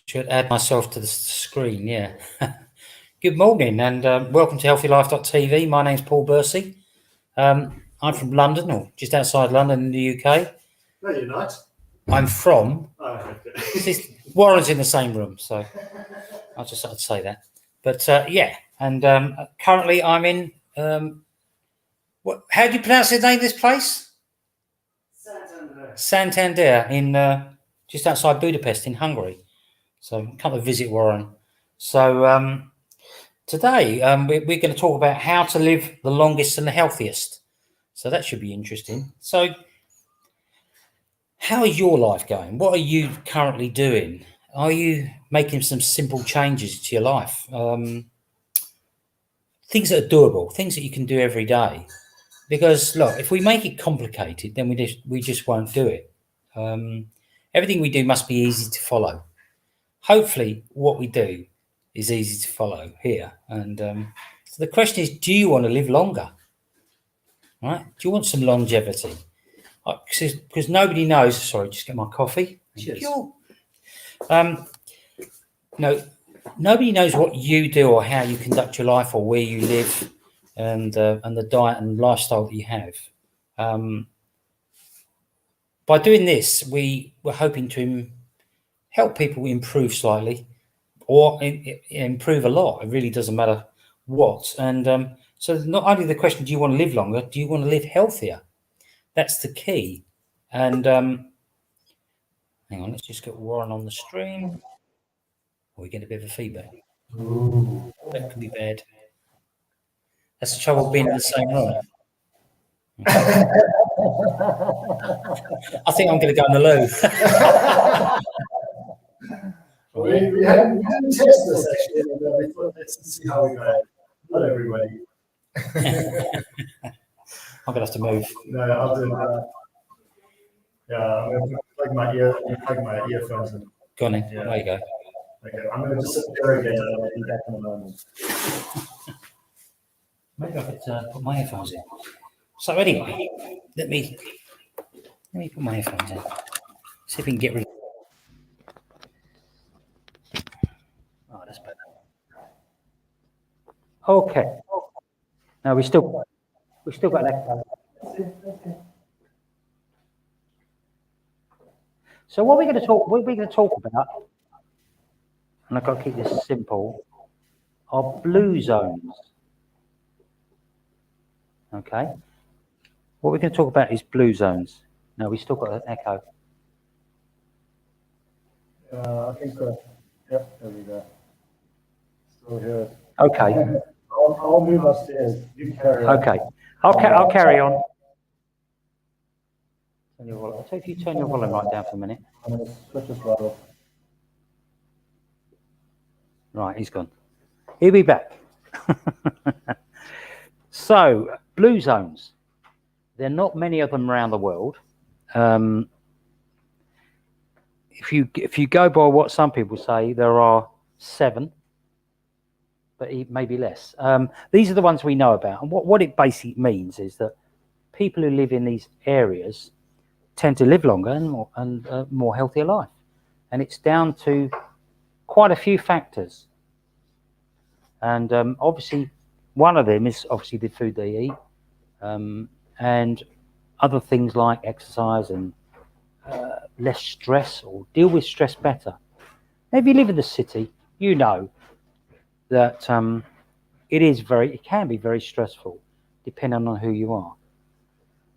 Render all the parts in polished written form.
should add myself to the screen, yeah. Good morning and welcome to healthylife.tv. My name's Paul Bursey. I'm from London, or just outside London in the UK. No, you're not. I'm from. Oh, okay. Warren's in the same room, so I'll just have to say that. But yeah, and currently I'm in. How do you pronounce the name of this place? Santander. Santander, in just outside Budapest in Hungary. So come and visit Warren. So today we're going to talk about how to live the longest and the healthiest. So that should be interesting. So how is your life going? What are you currently doing? Are you making some simple changes to your life? Things that are doable, things that you can do every day. Because look, if we make it complicated, then we just won't do it. Everything we do must be easy to follow. Hopefully what we do is easy to follow here. And so the question is, do you want to live longer? Right? Do you want some longevity? Because nobody knows. Sorry, just get my coffee. Cheers. No, nobody knows what you do or how you conduct your life or where you live and the diet and lifestyle that you have. By doing this, we were hoping to help people improve slightly or improve a lot. It really doesn't matter what. And so not only the question, do you want to live longer? Do you want to live healthier? That's the key. And hang on, let's just get Warren on the stream. We get a bit of feedback. Ooh. That could be bad. That's the trouble of being in the same room. I think I'm going to go in the loo. we didn't test this actually, but we thought let's see how we go. Not everybody. I'm going to have to move. No, I'll do that. Yeah, I'm going to plug my earphones in. Go on in. Yeah. There you go. Okay, I'm going to disappear again and I'll be back in a moment. Maybe I could put my earphones in. So anyway, let me put my earphones in. See if we can get rid of. Oh, that's better. Okay. Now we still got that. So what we're going to talk about, and I've got to keep this simple, are blue zones. Okay. What we're going to talk about is blue zones. Now we still got an echo. I think so. Yep, there we go. Still here. Okay. I'll move upstairs. You carry on. Okay. I'll carry on. I'll take you turn your volume right down for a minute. I'm going to switch this right off. Right, he's gone. He'll be back. So, blue zones. There are not many of them around the world. If you go by what some people say, there are 7, but maybe less. These are the ones we know about. And what it basically means is that people who live in these areas tend to live longer and more healthier life. And it's down to quite a few factors. And obviously, one of them is obviously the food they eat, and other things like exercise and less stress or deal with stress better. Now, if you live in the city, you know that it can be very stressful depending on who you are.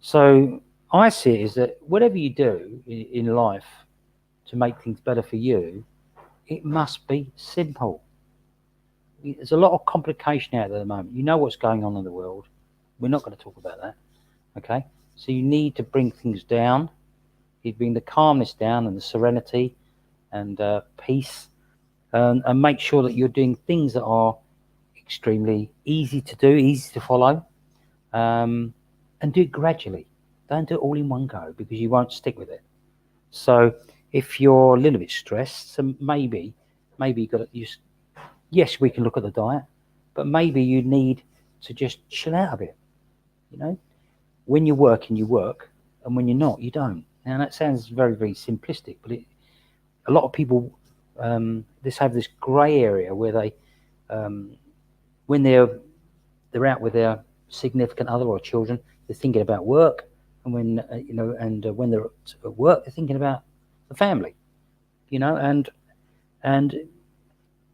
So I see it as that whatever you do in life to make things better for you, it must be simple. There's a lot of complication out there at the moment. You know what's going on in the world. We're not going to talk about that. Okay? So you need to bring things down. You bring the calmness down and the serenity and peace, and make sure that you're doing things that are extremely easy to do, easy to follow, and do it gradually. Don't do it all in one go because you won't stick with it. So if you're a little bit stressed, so maybe you've got to use. Yes, we can look at the diet, but maybe you need to just chill out a bit. You know, when you're working, you work, and when you're not, you don't. Now that sounds very, very simplistic, but a lot of people have this grey area where they, when they're out with their significant other or children, they're thinking about work, and when when they're at work, they're thinking about the family, and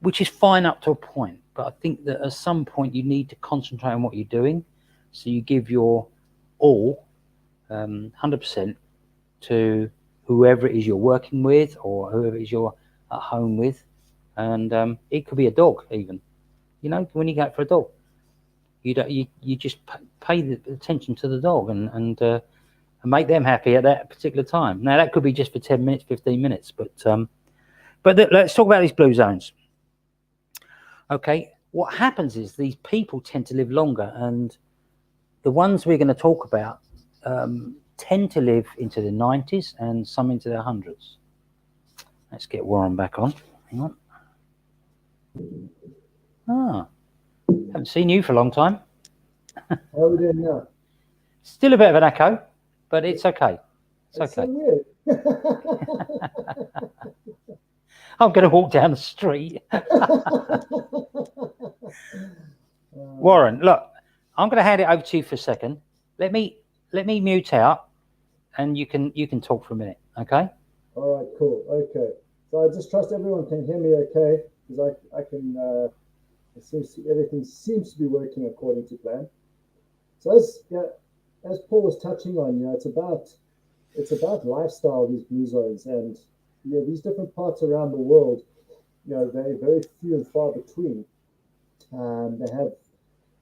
which is fine up to a point. But I think that at some point you need to concentrate on what you're doing, so you give your all, 100% to whoever it is you're working with or whoever it is you're at home with, and it could be a dog even. When you go out for a dog, you just pay the attention to the dog and make them happy at that particular time. Now that could be just for 10 minutes, 15 minutes, but let's talk about these blue zones. Okay, what happens is these people tend to live longer, and the ones we're going to talk about tend to live into the 90s and some into their hundreds. Let's get Warren back on. Hang on. Haven't seen you for a long time. How are we doing now? Still a bit of an echo, but it's okay. It's okay. So weird. I'm going to walk down the street. Warren, look, I'm going to hand it over to you for a second. Let me mute out, and you can talk for a minute, okay? All right, cool. Okay, so I just trust everyone can hear me, okay? Because I can. Everything seems to be working according to plan. So as Paul was touching on, it's about lifestyle, these blue zones, and these different parts around the world, they're very few and far between. They have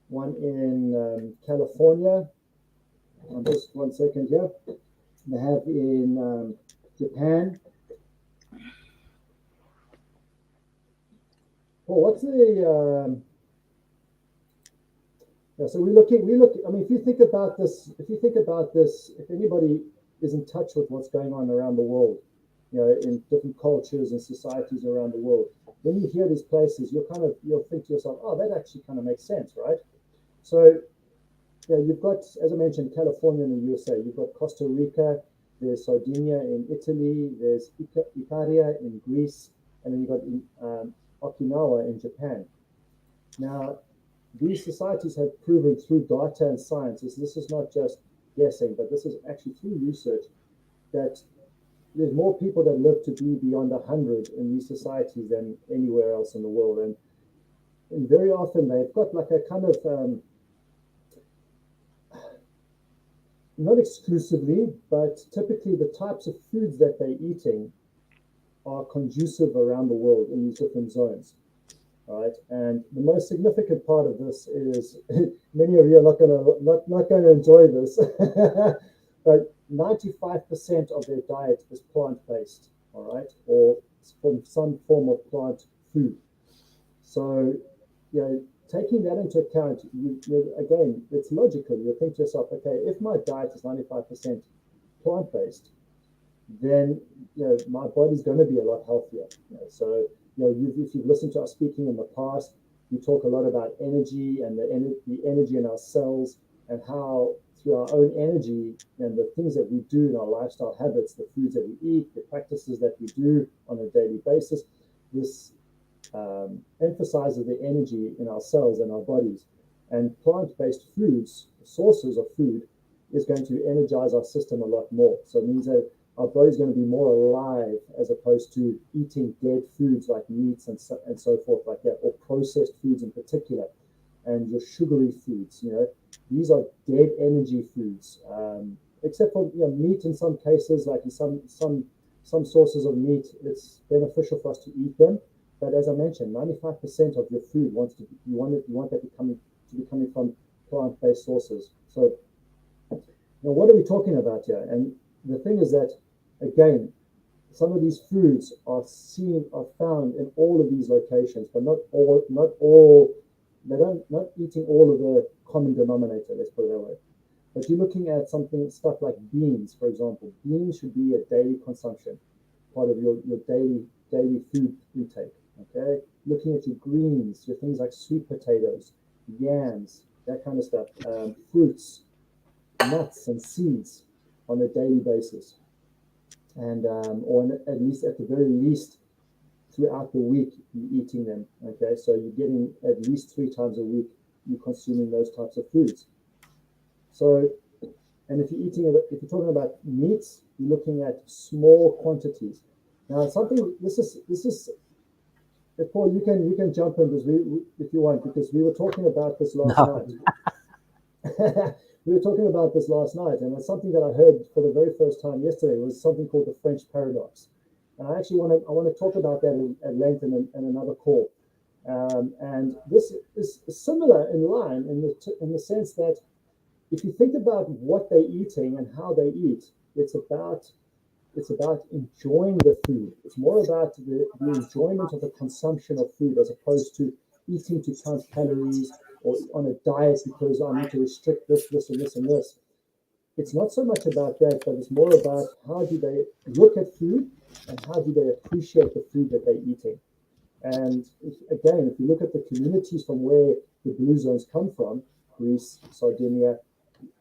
one in California. Just 1 second here. They have in Japan. Well, what's the so we look. I mean, if you think about this, if anybody is in touch with what's going on around the world, in different cultures and societies around the world, when you hear these places, you'll think to yourself, oh, that actually kind of makes sense, right? So, you've got, as I mentioned, California in the USA. You've got Costa Rica. There's Sardinia in Italy. There's Icaria in Greece, and then you've got Okinawa in Japan. Now, these societies have proven through data and science, this is not just guessing, but this is actually through research, that there's more people that live to be beyond 100 in these societies than anywhere else in the world. And very often they've got like a kind of, not exclusively, but typically the types of foods that they're eating are conducive around the world in these different zones. Right, and the most significant part of this is many of you are not going to enjoy this, but 95% of their diet is plant-based, all right, or from some form of plant food. So, taking that into account, again, it's logical. You think to yourself, okay, if my diet is 95% plant-based, then my body's going to be a lot healthier. So. If you've listened to us speaking in the past, we talk a lot about energy and the energy in our cells, and how through our own energy and the things that we do in our lifestyle habits, the foods that we eat, the practices that we do on a daily basis, this emphasizes the energy in our cells and our bodies. And plant-based foods, sources of food, is going to energize our system a lot more. So it means that our body's going to be more alive, as opposed to eating dead foods like meats and so forth like that, or processed foods in particular, and your sugary foods. These are dead energy foods, except for meat in some cases. Like in some sources of meat, it's beneficial for us to eat them. But as I mentioned, 95% of your food you want that to be coming from plant-based sources. So what are we talking about here? And the thing is that, again, some of these foods are found in all of these locations, but not eating all of the common denominator, let's put it that way. But you're looking at stuff like beans, for example. Beans should be a daily consumption, part of your daily food intake, okay? Looking at your greens, your things like sweet potatoes, yams, that kind of stuff, fruits, nuts and seeds on a daily basis. And or at the very least throughout the week you're eating them. Okay, so you're getting at least 3 times a week you're consuming those types of foods. So, and if you're talking about meats, you're looking at small quantities. Now, this is Paul, you can jump in because if you want, because we were talking about this last No. night. We were talking about this last night, and it's something that I heard for the very first time yesterday. Was something called the French paradox, and I actually want to talk about that at length in another call. And this is similar in line in the sense that if you think about what they're eating and how they eat, it's about enjoying the food. It's more about the enjoyment of the consumption of food as opposed to eating to count calories or on a diet because I need to restrict this, this, and this, and this. It's not so much about that, but it's more about how do they look at food and how do they appreciate the food that they're eating. And again, if you look at the communities from where the blue zones come from, Greece, Sardinia,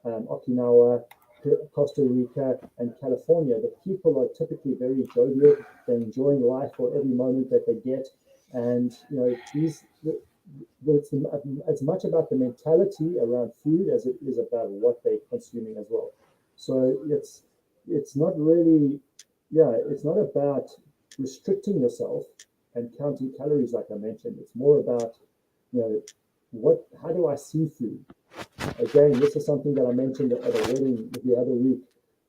Okinawa, Costa Rica, and California, the people are typically very jovial. They're enjoying life for every moment that they get, and it's as much about the mentality around food as it is about what they're consuming as well. So it's not really, it's not about restricting yourself and counting calories like I mentioned. It's more about how do I see food? Again, this is something that I mentioned at a wedding the other week.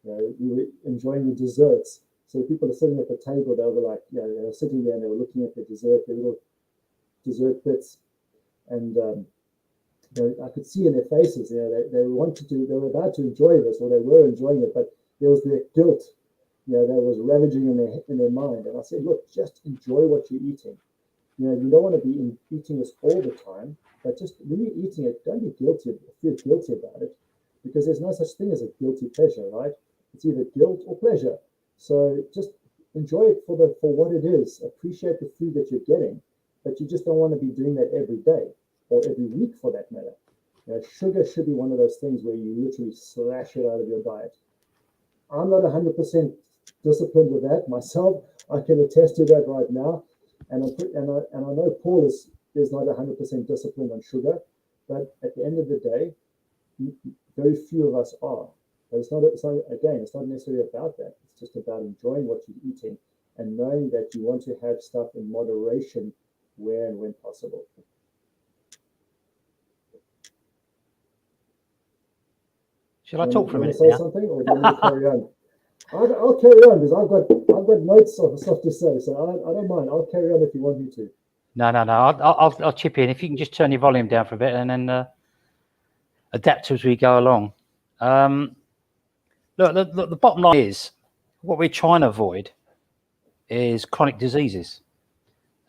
We were enjoying the desserts. So people are sitting at the table, they were like, they were sitting there and they were looking at the dessert, the little dessert bits. And I could see in their faces, they were about to enjoy this, or they were enjoying it, but there was their guilt, that was ravaging in their mind. And I said, look, just enjoy what you're eating. You don't want to be eating this all the time, but just when you're eating it, don't feel guilty about it, because there's no such thing as a guilty pleasure, right? It's either guilt or pleasure. So just enjoy it for what it is. Appreciate the food that you're getting, but you just don't want to be doing that every day or every week for that matter. Sugar should be one of those things where you literally slash it out of your diet. I'm not 100% disciplined with that myself. I can attest to that right now. And I know Paul is not 100% disciplined on sugar, but at the end of the day, very few of us are. But it's not necessarily about that. It's just about enjoying what you're eating and knowing that you want to have stuff in moderation where and when possible. Shall I talk for a minute? Say something, or do you want me to carry on? I'll carry on because I've got notes of stuff to say, so I don't mind. I'll carry on if you want me to. No. I'll chip in. If you can just turn your volume down for a bit and then adapt as we go along. Look, the bottom line is what we're trying to avoid is chronic diseases.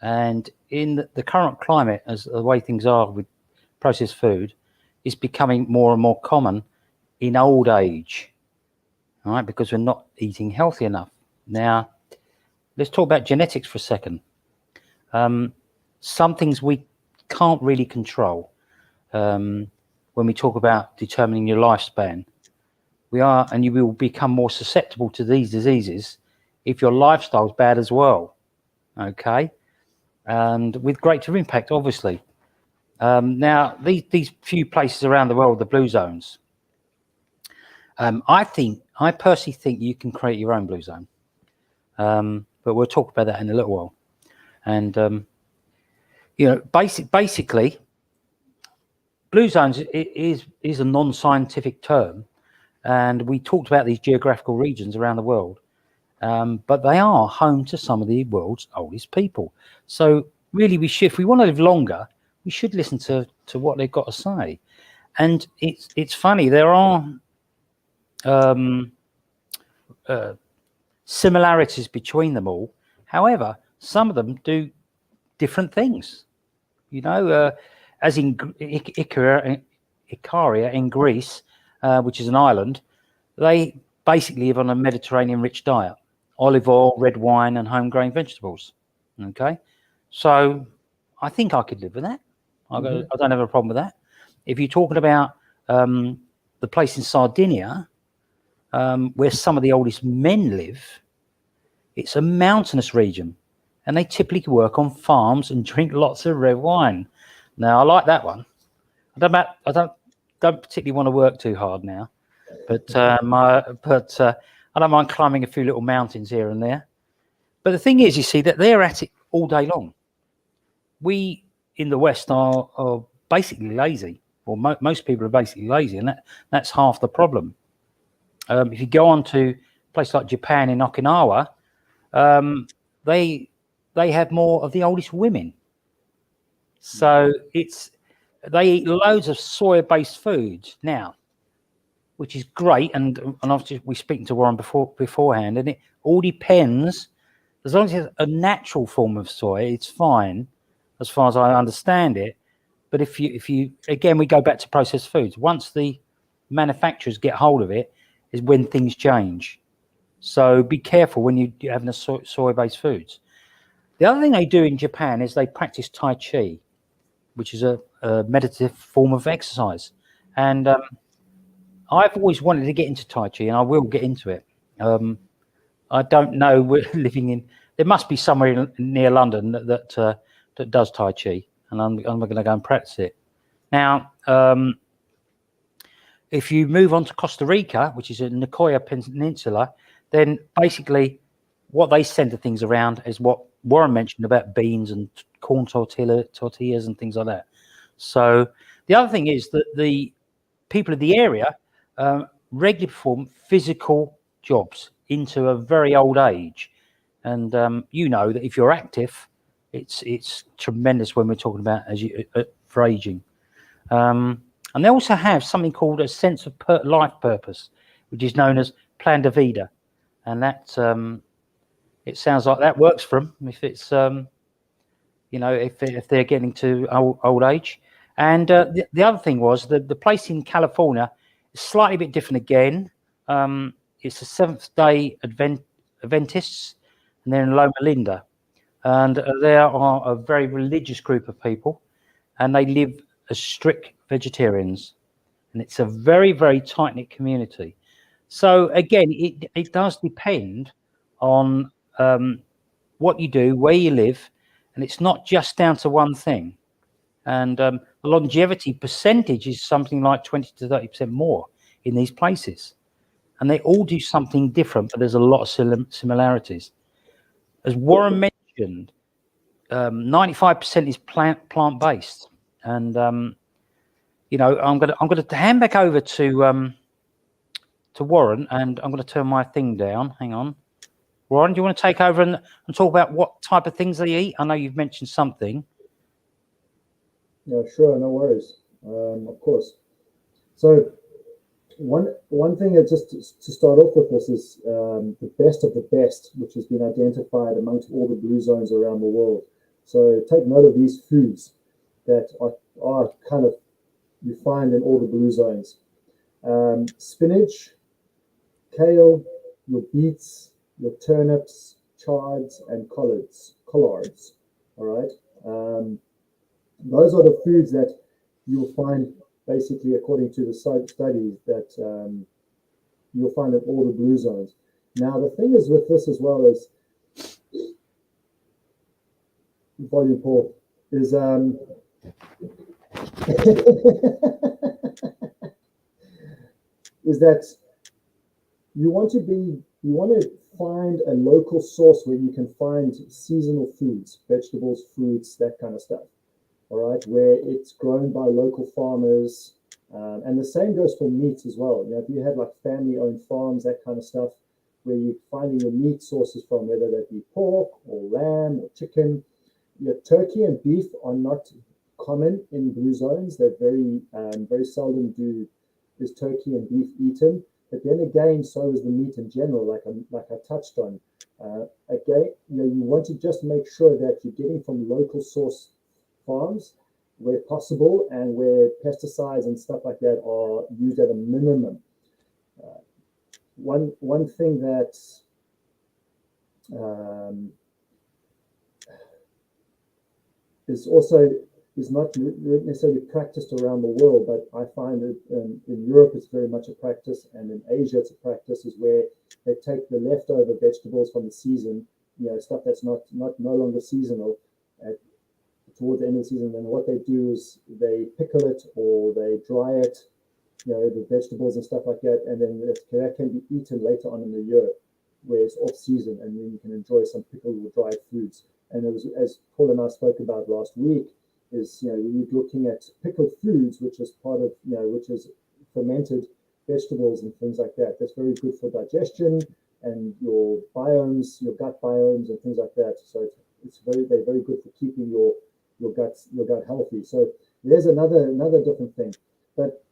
And in the current climate, as the way things are with processed food, is becoming more and more common in old age. All right, because we're not eating healthy enough. Now, let's talk about genetics for a second. Some things we can't really control when we talk about determining your lifespan. And you will become more susceptible to these diseases if your lifestyle's bad as well. Okay, and with greater impact, obviously. Now, these few places around the world, the blue zones. I personally think you can create your own blue zone, but we'll talk about that in a little while. And basically, blue zones is a non-scientific term, and we talked about these geographical regions around the world, but they are home to some of the world's oldest people. So really, if we want to live longer, we should listen to what they've got to say. And it's funny, there are similarities between them all. However, some of them do different things. As in Icaria in Greece, which is an island, they basically live on a Mediterranean-rich diet: olive oil, red wine, and homegrown vegetables. Okay, so I think I could live with that. I don't have a problem with that. If you're talking about the place in Sardinia, where some of the oldest men live, it's a mountainous region, and they typically work on farms and drink lots of red wine. Now, I like that one. I don't particularly want to work too hard now, but I don't mind climbing a few little mountains here and there. But the thing is, you see, that they're at it all day long. We in the West are basically lazy, or most people are basically lazy, and that's half the problem. If you go on to a place like Japan in Okinawa, they have more of the oldest women. So they eat loads of soy-based foods now, which is great. And obviously we speaking to Warren beforehand, and it all depends. As long as it's a natural form of soy, it's fine, as far as I understand it. But if you again, we go back to processed foods. Once the manufacturers get hold of it, is when things change. So be careful when you're having a soy-based foods. The other thing they do in Japan is they practice Tai Chi, which is a meditative form of exercise. And I've always wanted to get into Tai Chi, and I will get into it. I don't know. We're living in. There must be somewhere near London that does Tai Chi, and I'm going to go and practice it. Now, if you move on to Costa Rica, which is a Nicoya Peninsula, then basically what they center things around is what Warren mentioned about beans and corn tortillas and things like that. So the other thing is that the people of the area regularly perform physical jobs into a very old age. And you know that if you're active, it's tremendous when we're talking about for aging. And they also have something called a sense of life purpose, which is known as plan de vida, and that it sounds like that works for them if it's if they're getting to old age. And the other thing was that the place in California is slightly a bit different again. It's the Seventh Day Adventists, and they're in Loma Linda, and they are a very religious group of people, and they live as strict vegetarians, and it's a very, very tight-knit community. So again, it does depend on what you do, where you live, and it's not just down to one thing. And the longevity percentage is something like 20 to 30% more in these places, and they all do something different, but there's a lot of similarities. As Warren mentioned, 95% is plant-based, and I'm going to hand back over to Warren, and I'm going to turn my thing down. Hang on, Warren, do you want to take over and talk about what type of things they eat? I know you've mentioned something. Yeah, sure, no worries. Of course. So one thing that just to start off with this is the best of the best, which has been identified amongst all the blue zones around the world. So take note of these foods that are kind of you find in all the blue zones. Spinach, kale, your beets, your turnips, chards, and collards. All right. Those are the foods that you'll find basically according to the studies that you'll find in all the blue zones. Now, the thing is with this as well as volume Paul is is that you want to find a local source where you can find seasonal foods, vegetables, fruits, that kind of stuff. All right, where it's grown by local farmers, and the same goes for meats as well. You know, if you have like family-owned farms, that kind of stuff, where you're finding your meat sources from, whether that be pork or lamb or chicken. Your turkey and beef are not common in blue zones. They're very seldom is turkey and beef eaten. But then again, so is the meat in general, like I touched on. Again, you want to just make sure that you're getting from local source farms where possible and where pesticides and stuff like that are used at a minimum. One thing that is not necessarily practiced around the world, but I find that in Europe it's very much a practice, and in Asia it's a practice, is where they take the leftover vegetables from the season, stuff that's not no longer seasonal at, towards the end of the season. And what they do is they pickle it or they dry it, the vegetables and stuff like that, and then that can be eaten later on in the year, where it's off season, and then you can enjoy some pickled or dried foods. And it was, as Paul and I spoke about last week, is when you're looking at pickled foods, which is part of which is fermented vegetables and things like that. That's very good for digestion and your biomes, your gut biomes, and things like that. So they're very good for keeping your gut healthy. So there's another different thing. But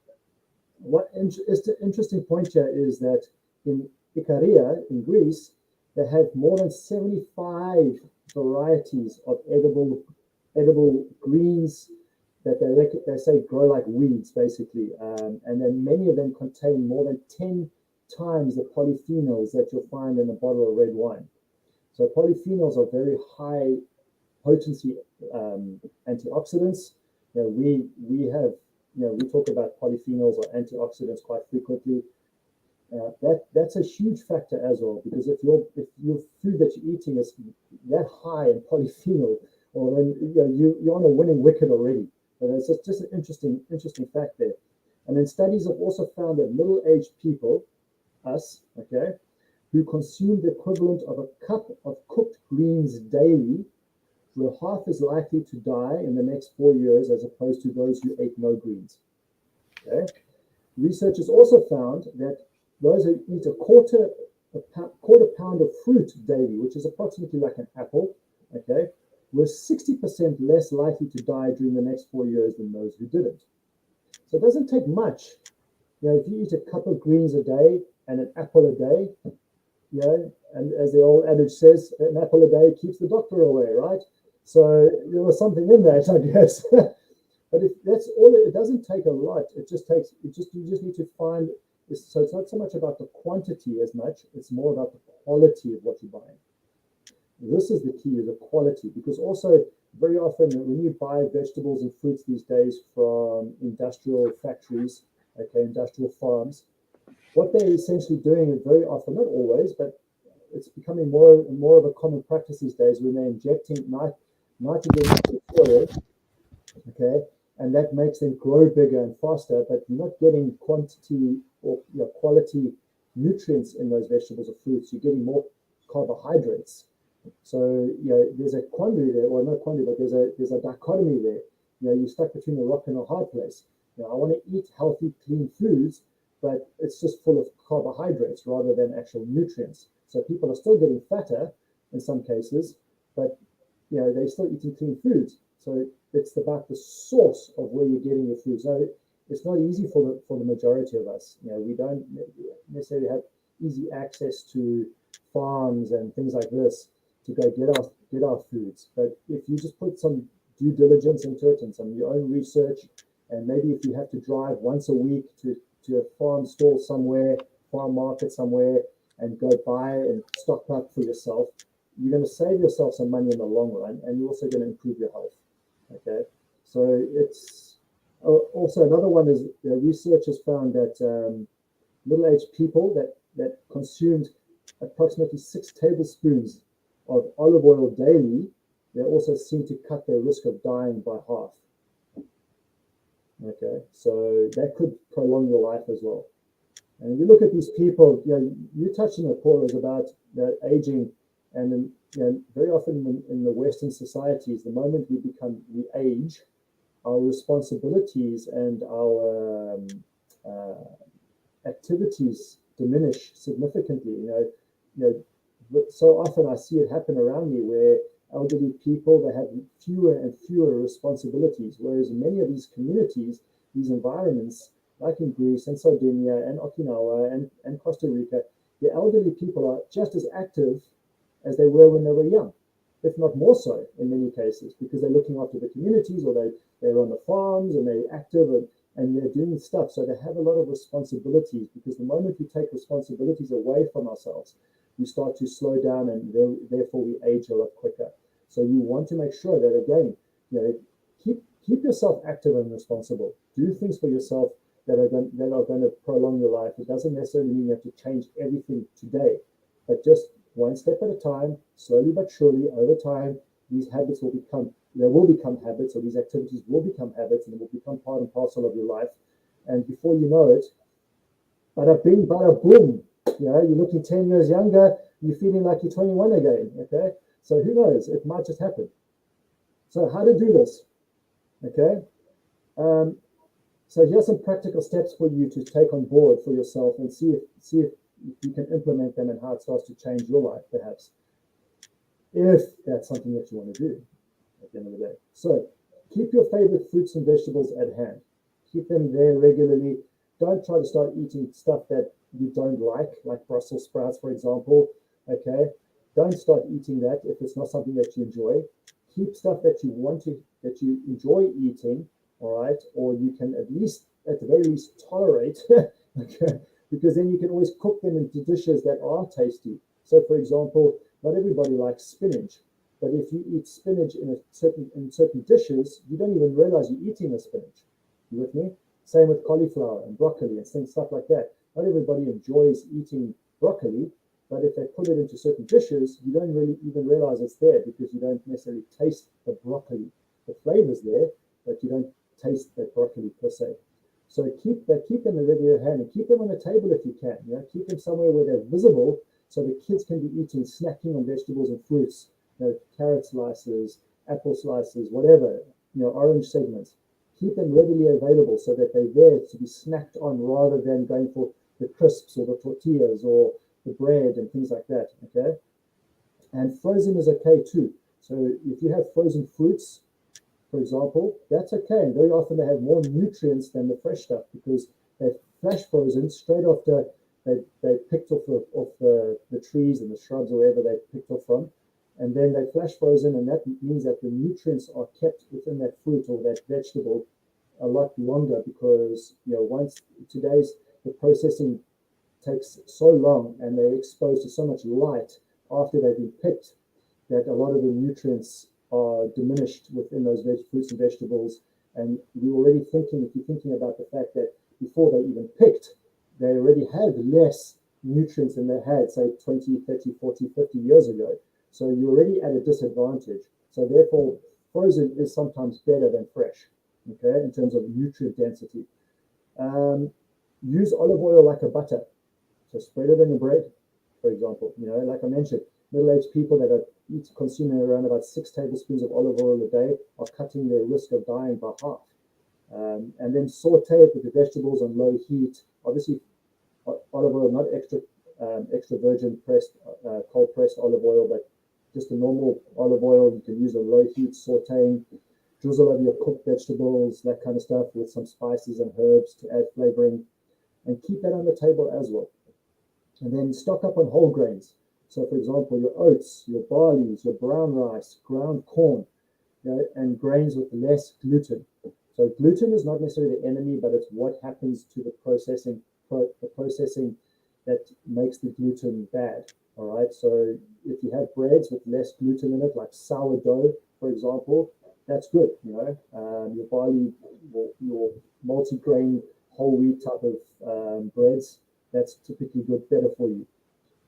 what interesting point here is that in Ikaria in Greece, they have more than 75 varieties of edible greens that they say grow like weeds, basically. And then many of them contain more than 10 times the polyphenols that you'll find in a bottle of red wine. So polyphenols are very high potency antioxidants. We have we talk about polyphenols or antioxidants quite frequently. That's a huge factor as well, because if your food that you're eating is that high in polyphenol, well then you're on a winning wicket already. And it's just an interesting fact there. And then studies have also found that middle-aged people, us, okay, who consume the equivalent of a cup of cooked greens daily, were half as likely to die in the next 4 years as opposed to those who ate no greens. Okay. Researchers also found that those who eat a quarter pound of fruit daily, which is approximately like an apple, okay, were 60% less likely to die during the next 4 years than those who didn't. So it doesn't take much. If you eat a cup of greens a day and an apple a day, and as the old adage says, an apple a day keeps the doctor away, right? So there was something in that, I guess. But if that's all, it doesn't take a lot. You just need to find. So it's not so much about the quantity as much. It's more about the quality of what you're buying. This is the key, the quality, because also very often when you buy vegetables and fruits these days from industrial factories, okay, industrial farms, what they're essentially doing is very often, not always, but it's becoming more and more of a common practice these days when they're injecting nitrogen into the soil, okay, and that makes them grow bigger and faster, but you're not getting quantity or quality nutrients in those vegetables or fruits. You're getting more carbohydrates. So there's a quandary there, or not quandary, but there's a dichotomy there. You're stuck between a rock and a hard place. I want to eat healthy, clean foods, but it's just full of carbohydrates rather than actual nutrients. So people are still getting fatter in some cases, but they're still eating clean foods. So it's about the source of where you're getting your food. So it's not easy for the majority of us. We don't necessarily have easy access to farms and things like this to go get our foods. But if you just put some due diligence into it and some of your own research, and maybe if you have to drive once a week to a farm stall somewhere, farm market somewhere, and go buy and stock up for yourself, you're going to save yourself some money in the long run, and you're also going to improve your health. Okay, so it's also another one is researchers found that middle-aged people that consumed approximately 6 tablespoons of olive oil daily, they also seem to cut their risk of dying by half. Okay, so that could prolong your life as well. And if you look at these people, you touched on it, Paul, is about the aging, and very often in the Western societies, the moment we age, our responsibilities and our activities diminish significantly. So often I see it happen around me where elderly people, they have fewer and fewer responsibilities, whereas in many of these communities, these environments, like in Greece and Sardinia and Okinawa and Costa Rica, the elderly people are just as active as they were when they were young, if not more so in many cases, because they're looking after the communities, or they're on the farms and they're active and they're doing stuff. So they have a lot of responsibilities, because the moment we take responsibilities away from ourselves, we start to slow down, and therefore we age a lot quicker. So you want to make sure that, again, keep yourself active and responsible. Do things for yourself that are going to prolong your life. It doesn't necessarily mean you have to change everything today, but just one step at a time, slowly but surely, over time, these habits will become, they will become habits, or these activities will become habits, and it will become part and parcel of your life. And before you know it, bada bing, bada boom, you're looking 10 years younger, you're feeling like you're 21 again, okay? So who knows, it might just happen. So how to do this, okay? So here's some practical steps for you to take on board for yourself and see if you can implement them and how it starts to change your life, perhaps, if that's something that you want to do at the end of the day. So keep your favorite fruits and vegetables at hand. Keep them there regularly. Don't try to start eating stuff that you don't like Brussels sprouts, for example. Okay, don't start eating that if it's not something that you enjoy. Keep stuff that you enjoy eating, all right, or you can at the very least, tolerate. Okay, because then you can always cook them into dishes that are tasty. So, for example, not everybody likes spinach, but if you eat spinach in certain dishes, you don't even realize you're eating the spinach. You with me? Same with cauliflower and broccoli and stuff like that. Not everybody enjoys eating broccoli, but if they put it into certain dishes, you don't really even realize it's there because you don't necessarily taste the broccoli. The flavor's there, but you don't taste that broccoli per se. So keep them in your hand and keep them on the table if you can. Keep them somewhere where they're visible so the kids can be eating, snacking on vegetables and fruits, carrot slices, apple slices, whatever, orange segments. Keep them readily available so that they're there to be snacked on rather than going for the crisps or the tortillas or the bread and things like that, okay? And frozen is okay too. So if you have frozen fruits, for example, that's okay. And very often they have more nutrients than the fresh stuff because they're flash frozen straight after they picked off the trees and the shrubs or wherever they picked off from. And then they flash frozen, and that means that the nutrients are kept within that fruit or that vegetable a lot longer because once the processing takes so long and they're exposed to so much light after they've been picked that a lot of the nutrients are diminished within those fruits and vegetables. And you're already thinking, if you're thinking about the fact that before they even picked, they already had less nutrients than they had, say, 20, 30, 40, 50 years ago. So you're already at a disadvantage. So therefore, frozen is sometimes better than fresh, okay, in terms of nutrient density. Use olive oil like a butter. So spread it on your bread, for example. Like I mentioned, middle-aged people that are consuming around about 6 tablespoons of olive oil a day are cutting their risk of dying by half. And then saute it with the vegetables on low heat. Obviously, olive oil, not extra virgin pressed, cold pressed olive oil, but just a normal olive oil. You can use a low heat sauteing, drizzle over your cooked vegetables, that kind of stuff, with some spices and herbs to add flavoring, and keep that on the table as well. And then stock up on whole grains. So, for example, your oats, your barleys, your brown rice, ground corn, and grains with less gluten. So gluten is not necessarily the enemy, but it's what happens to the processing that makes the gluten bad. All right. So if you have breads with less gluten in it, like sourdough, for example, that's good. Your barley, your multi-grain whole wheat type of breads, that's typically good, better for you.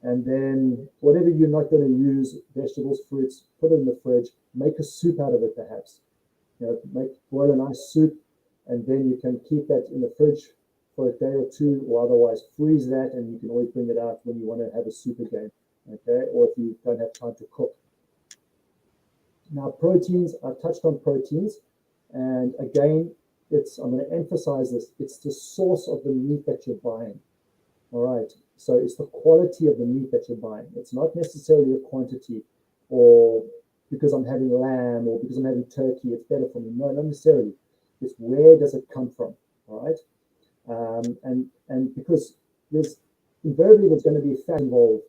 And then whatever you're not going to use, vegetables, fruits, put it in the fridge, make a soup out of it perhaps. Boil a nice soup, and then you can keep that in the fridge for a day or two, or otherwise freeze that, and you can always bring it out when you want to have a soup again, okay? Or if you don't have time to cook. Now, proteins, I've touched on proteins, and again, I'm going to emphasize this, it's the source of the meat that you're buying. All right, so it's the quality of the meat that you're buying. It's not necessarily the quantity, or because I'm having lamb or because I'm having turkey, it's better for me. No, not necessarily. It's where does it come from, all right? And because there's going to be fat involved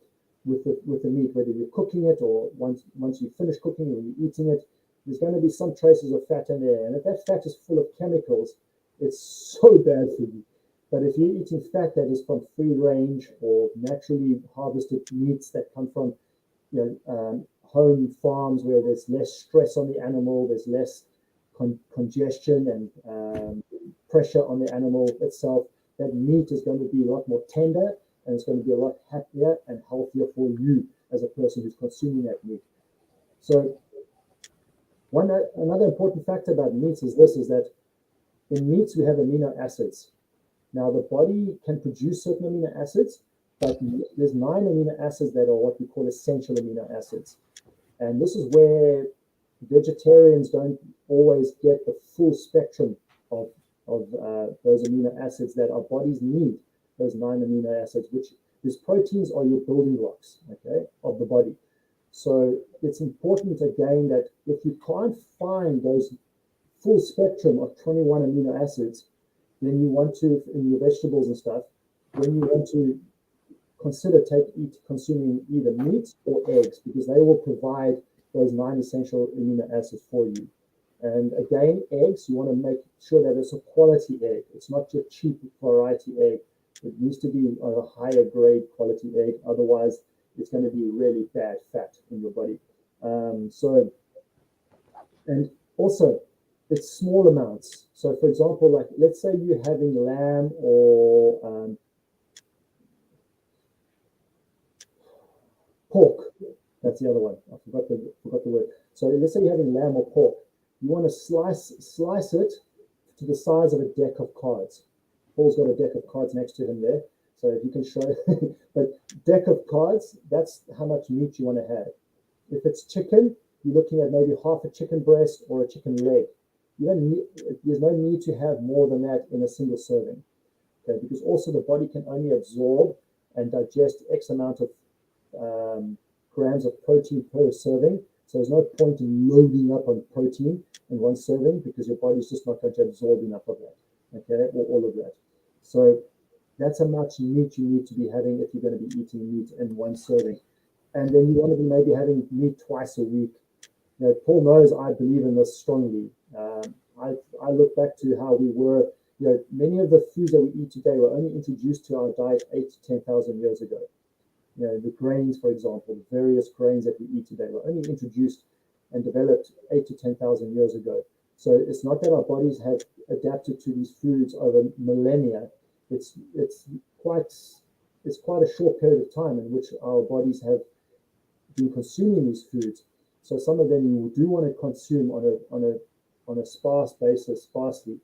with the meat, whether you're cooking it or once you finish cooking or you're eating it, there's going to be some traces of fat in there. And if that fat is full of chemicals, it's so bad for you. But if you're eating fat that is from free range or naturally harvested meats that come from home farms where there's less stress on the animal, there's less congestion and pressure on the animal itself, that meat is going to be a lot more tender and it's going to be a lot happier and healthier for you as a person who's consuming that meat. So another important factor about meats is that in meats we have amino acids. Now the body can produce certain amino acids, but there's 9 amino acids that are what we call essential amino acids. And this is where vegetarians don't always get the full spectrum of those amino acids that our bodies need, those 9 amino acids, which these proteins are your building blocks, okay, of the body. So it's important, again, that if you can't find those full spectrum of 21 amino acids, then you want to, in your vegetables and stuff, then you want to consider consuming either meat or eggs, because they will provide those 9 essential amino acids for you. And again, eggs, you want to make sure that it's a quality egg. It's not your cheap variety egg. It needs to be a higher grade quality egg. Otherwise, it's going to be really bad fat in your body. And also, it's small amounts. So, for example, like let's say you're having lamb or pork. That's the other one. I forgot the word. So let's say you're having lamb or pork. You want to slice it to the size of a deck of cards. Paul's got a deck of cards next to him there. So if you can show, but deck of cards, that's how much meat you want to have. If it's chicken, you're looking at maybe half a chicken breast or a chicken leg. There's no need to have more than that in a single serving. Okay, because also the body can only absorb and digest X amount of grams of protein per serving. So there's no point in loading up on protein in one serving, because your body's just not going to absorb enough of that, okay, or all of that. So that's how much meat you need to be having if you're going to be eating meat in one serving. And then you want to be maybe having meat twice a week. You know, Paul knows I believe in this strongly. I look back to how we were, you know, many of the foods that we eat today were only introduced to our diet 8 to 10,000 years ago. You know, the grains, for example, the various grains that we eat today were only introduced and developed 8 to 10,000 years ago. So it's not that our bodies have adapted to these foods over millennia. It's quite a short period of time in which our bodies have been consuming these foods. So some of them you do want to consume on a sparse basis, sparsely,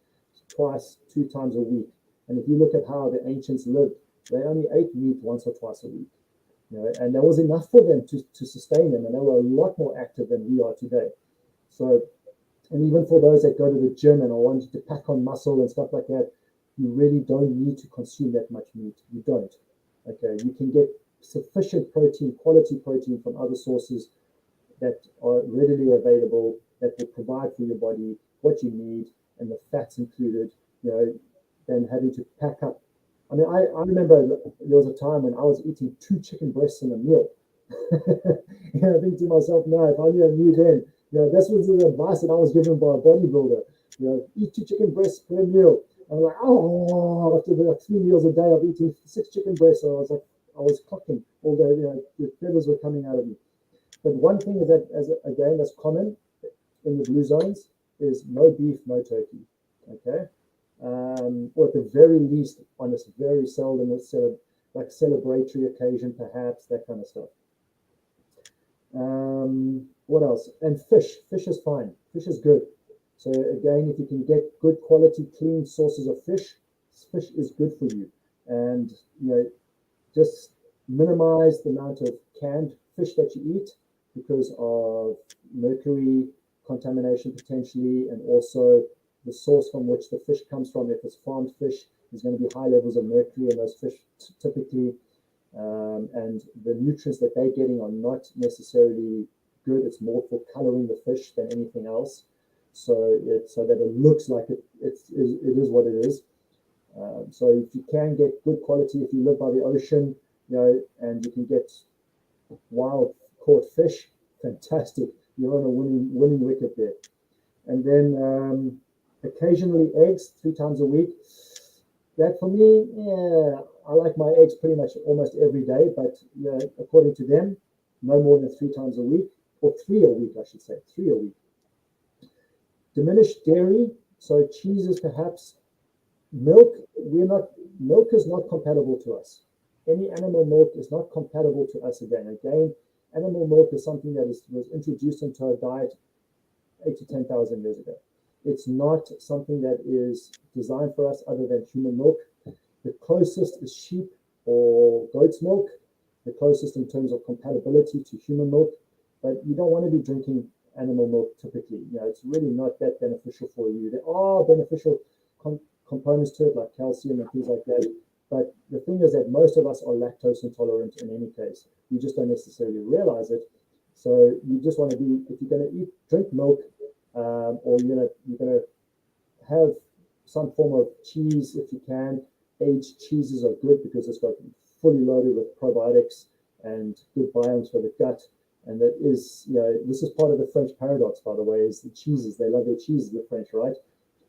twice, 2 times a week. And if you look at how the ancients lived, they only ate meat once or twice a week. You know, and that was enough for them to sustain them, and they were a lot more active than we are today. So, and even for those that go to the gym and are wanting to pack on muscle and stuff like that, you really don't need to consume that much meat. You don't. Okay, you can get sufficient protein, quality protein from other sources that are readily available, that will provide for your body what you need, and the fats included, you know, than having to pack up. I mean, I remember there was a time when I was eating 2 chicken breasts in a meal. And I think to myself, no, if I knew then, you know, this was the advice that I was given by a bodybuilder. You know, eat 2 chicken breasts per meal. And I'm like, oh, after the 3 meals a day of eating 6 chicken breasts, I was clocking all day, you know, the feathers were coming out of me. But one thing is that, again, that's common in the blue zones is no beef, no turkey. Okay. Or at the very least, on this very seldom, like celebratory occasion, perhaps, that kind of stuff. What else? And fish is fine. Fish is good. So again, if you can get good quality, clean sources of fish is good for you. And you know, just minimize the amount of canned fish that you eat because of mercury contamination potentially, and also the source from which the fish comes from. If it's farmed fish, there's going to be high levels of mercury in those fish typically, and the nutrients that they're getting are not necessarily good. It's more for coloring the fish than anything else, so that it looks like it is what it is. So if you can get good quality, if you live by the ocean, you know, and you can get wild caught fish, fantastic. You're on a winning wicket there. And then occasionally eggs 3 times a week. That for me, yeah, I like my eggs pretty much almost every day, but you know, according to them, no more than 3 times a week, or 3 a week, I should say, 3 a week. Diminished dairy, so cheeses perhaps. Milk is not compatible to us. Any animal milk is not compatible to us again. Animal milk is something that was introduced into our diet 8 to 10,000 years ago. It's not something that is designed for us other than human milk. The closest is sheep or goat's milk, the closest in terms of compatibility to human milk, but you don't want to be drinking animal milk typically. It's really not that beneficial for you. There are beneficial components to it, like calcium and things like that. But the thing is that most of us are lactose intolerant in any case. You just don't necessarily realize it. So you just want to be, if you're going to drink milk, or you're gonna have some form of cheese if you can. Aged cheeses are good because it's got fully loaded with probiotics and good biomes for the gut. And that is, this is part of the French paradox, by the way, is the cheeses. They love their cheeses, the French, right?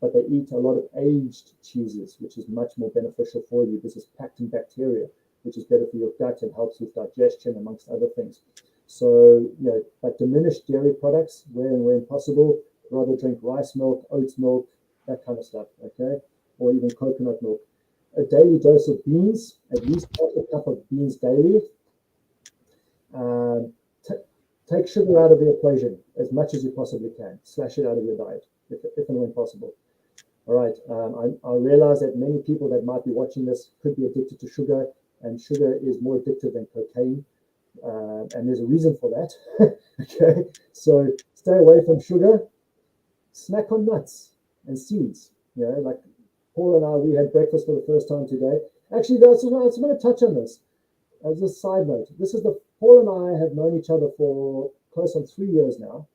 But they eat a lot of aged cheeses, which is much more beneficial for you. This is packed in bacteria, which is better for your gut and helps with digestion, amongst other things. So, but diminished dairy products when possible. Rather drink rice milk, oats milk, that kind of stuff, okay? Or even coconut milk. A daily dose of beans, at least half a cup of beans daily. Take sugar out of the equation as much as you possibly can. Slash it out of your diet, if and when possible. All right, I realize that many people that might be watching this could be addicted to sugar, and sugar is more addictive than cocaine. And there's a reason for that. Okay, so stay away from sugar. Snack on nuts and seeds. Like Paul and I, we had breakfast for the first time today. Actually, I was going to touch on this as a side note. Paul and I have known each other for close on 3 years now.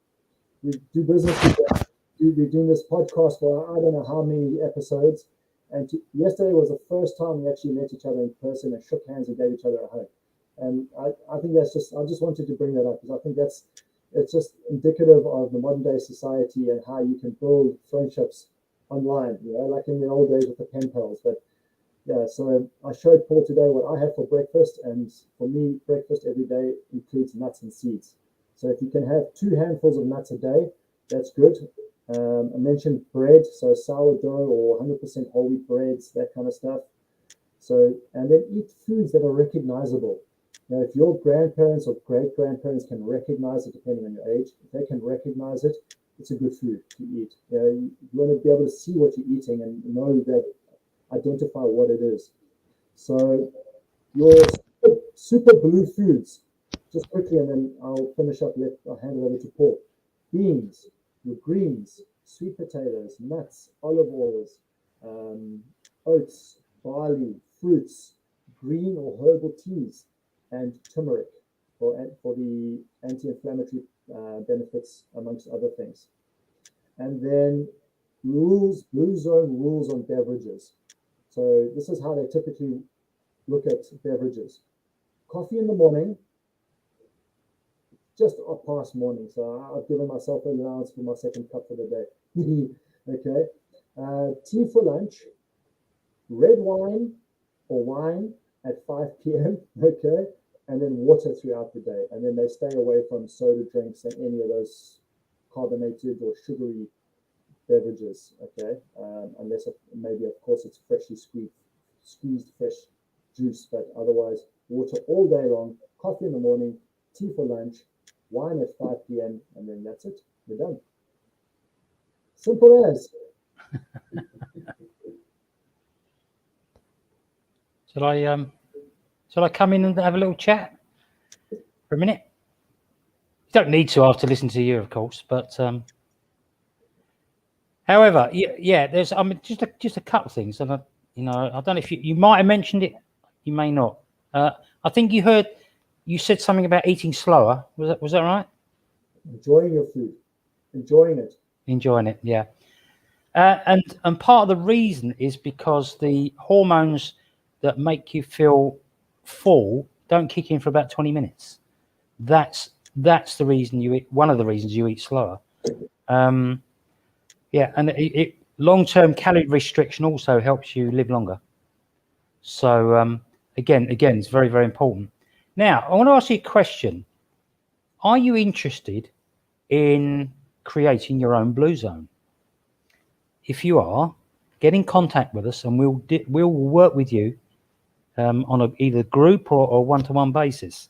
We do business together. We're doing this podcast for I don't know how many episodes. And yesterday was the first time we actually met each other in person and shook hands and gave each other a hug. And I think I just wanted to bring that up because I think it's just indicative of the modern day society and how you can build friendships online, like in the old days with the pen pals. But yeah, so I showed Paul today what I have for breakfast, and for me, breakfast every day includes nuts and seeds. So if you can have 2 handfuls of nuts a day, that's good. I mentioned bread, so sourdough or 100% whole wheat breads, that kind of stuff. So, and then eat foods that are recognizable. Now, if your grandparents or great-grandparents can recognize it, depending on your age, if they can recognize it, it's a good food to eat. You want to be able to see what you're eating and know that, identify what it is. So your super blue foods, just quickly, and then I'll finish up, I'll hand it over to Paul. Beans, your greens, sweet potatoes, nuts, olive oils, oats, barley, fruits, green or herbal teas, and turmeric for the anti-inflammatory benefits, amongst other things. And then blue zone rules on beverages. So this is how they typically look at beverages. Coffee in the morning, just past morning. So I've given myself an allowance for my second cup for the day. Okay. Tea for lunch, red wine or wine at 5 p.m. Okay. And then water throughout the day. And then they stay away from soda drinks and any of those carbonated or sugary beverages. Okay. Unless maybe, of course, it's freshly squeezed fresh juice, but otherwise water all day long, coffee in the morning, tea for lunch, wine at 5 p.m. and then that's it. You're done. Simple as. Shall I come in and have a little chat for a minute? You don't need to after listening to you, of course, but however, yeah, there's just a couple of things, and I don't know if you might have mentioned it, you may not. I think you said something about eating slower. Was that right? Enjoying your food, enjoying it, yeah. And part of the reason is because the hormones that make you feel full don't kick in for about 20 minutes. That's the reason you eat. One of the reasons you eat slower. Yeah, and long-term calorie restriction also helps you live longer. So again, it's very, very important. Now, I want to ask you a question. Are you interested in creating your own blue zone? If you are, get in contact with us, and we'll work with you on either group or one-to-one basis.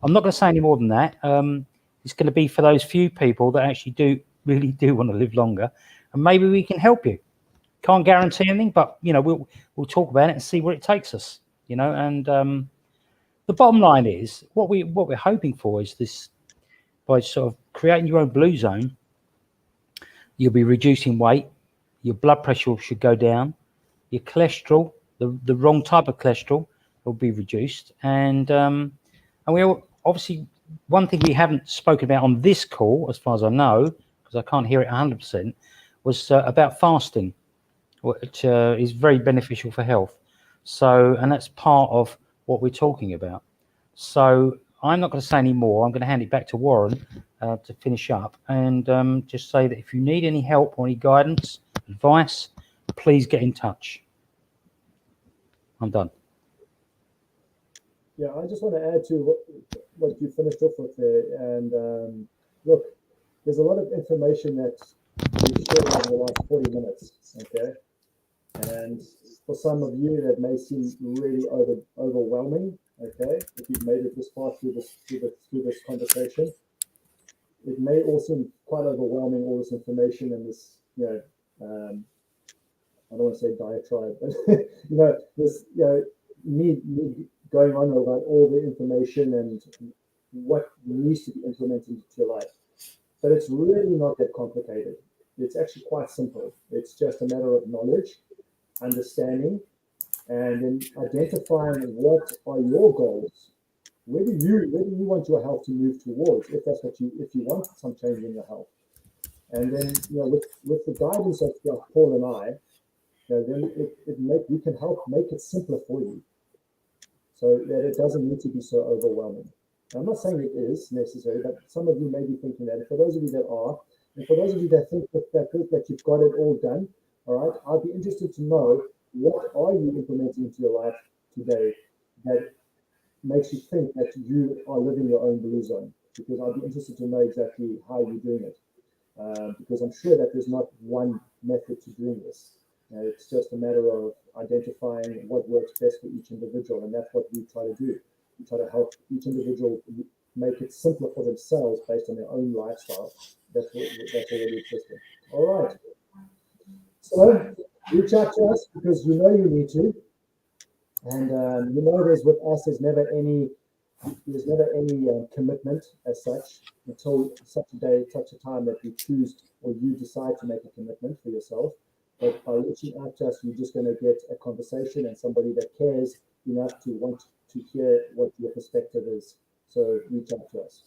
I'm not going to say any more than that. It's going to be for those few people that actually really do want to live longer, and maybe we can help you. Can't guarantee anything, but we'll talk about it and see where it takes us. And the bottom line is what we're hoping for is this: by sort of creating your own blue zone, you'll be reducing weight, your blood pressure should go down, your cholesterol, the wrong type of cholesterol, will be reduced, and we obviously, one thing we haven't spoken about on this call, as far as I know, because I can't hear it 100%, was about fasting, which is very beneficial for health. So, and that's part of what we're talking about. So I'm not going to say any more. I'm going to hand it back to Warren to finish up, and just say that if you need any help or any guidance, advice, please get in touch. I'm done. Yeah, I just want to add to what you finished off with there. And look, there's a lot of information that we've shared over the last 40 minutes. Okay. And for some of you, that may seem really overwhelming. Okay. If you've made it this far through this conversation, it may all seem quite overwhelming, all this information and this, I don't want to say diatribe, but this need going on about all the information and what needs to be implemented into your life. But it's really not that complicated. It's actually quite simple. It's just a matter of knowledge, understanding, and then identifying what are your goals. Where do you want your health to move towards, if you want some change in your health. And then with the guidance of Paul and I, then we can help make it simpler for you, so that it doesn't need to be so overwhelming. Now, I'm not saying it is necessary, but some of you may be thinking that. And for those of you that are, and for those of you that think that you've got it all done, all right, I'd be interested to know, what are you implementing into your life today that makes you think that you are living your own blue zone? Because I'd be interested to know exactly how you're doing it, because I'm sure that there's not one method to doing this. It's just a matter of identifying what works best for each individual, and that's what we try to do. We try to help each individual make it simpler for themselves based on their own lifestyle. That's already existing. All right. So reach out to us, because you need to, and there's with us there's never any commitment as such until such a time that we choose or you decide to make a commitment for yourself. But by reaching out to us, you're just going to get a conversation and somebody that cares enough to want to hear what your perspective is. So reach out to us.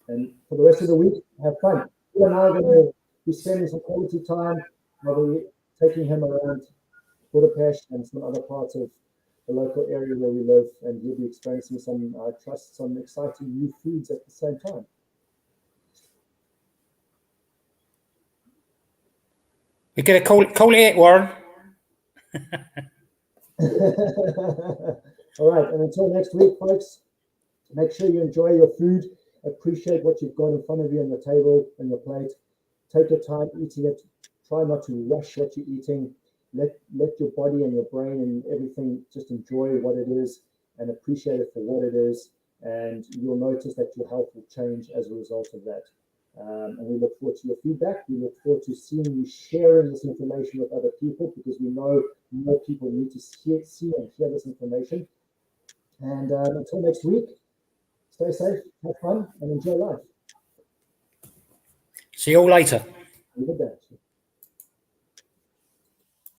And for the rest of the week, have fun. You and I are going to be spending some quality time. I'll be taking him around Budapest and some other parts of the local area where we live, and he'll be experiencing some exciting new foods at the same time. We're going to call it, Warren. All right, and until next week, folks, make sure you enjoy your food. Appreciate what you've got in front of you on the table, on your plate. Take your time eating it. Try not to rush what you're eating. Let your body and your brain and everything just enjoy what it is and appreciate it for what it is. And you'll notice that your health will change as a result of that. And we look forward to your feedback. We look forward to seeing you sharing this information with other people, because we know more people need to see and hear this information. And until next week, stay safe, have fun, and enjoy life. See you all later. Have a good day.